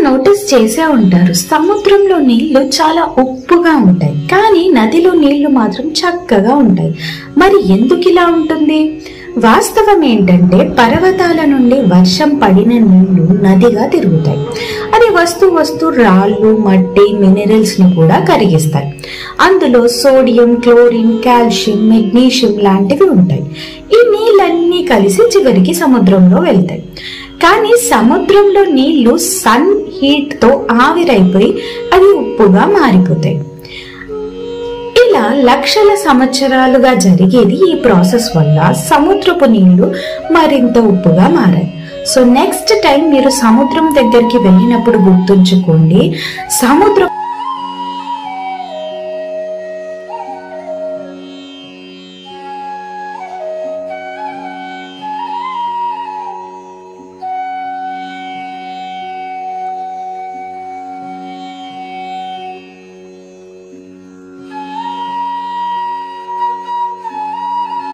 Notice చేసే ఉంటారు, సముద్రంలో నీళ్లు చాలా ఉప్పుగా ఉంటాయి, కానీ నదిలో నీళ్లు మాత్రం చక్కగా ఉంటాయి. మరి ఎందుకు ఇలా ఉంటుంది? వాస్తవం ఏంటంటే పర్వతాల నుండి వర్షం పడిన నీళ్లు నదిగా తిరుగుతాయి. అది వస్తూ రాళ్ళు, మట్టి, మినరల్స్ ని కూడా కరిగిస్తాయి. అందులో సోడియం, క్లోరిన్, కాల్షియం, మెగ్నీషియం లాంటివి ఉంటాయి. ఈ నీళ్ళన్నీ కలిసి చివరికి సముద్రంలో వెళ్తాయి. కానీ సముద్రంలో నీళ్లు సన్ హీట్ తో ఆవిరైపోయి అవి ఉప్పుగా మారిపోతాయి. ఇలా లక్షల సంవత్సరాలుగా జరిగేది ఈ ప్రాసెస్ వల్ల సముద్రపు నీళ్లు మరింత ఉప్పుగా మారాయి. సో నెక్స్ట్ టైం మీరు సముద్రం దగ్గరికి వెళ్ళినప్పుడు గుర్తుంచుకోండి, సముద్రం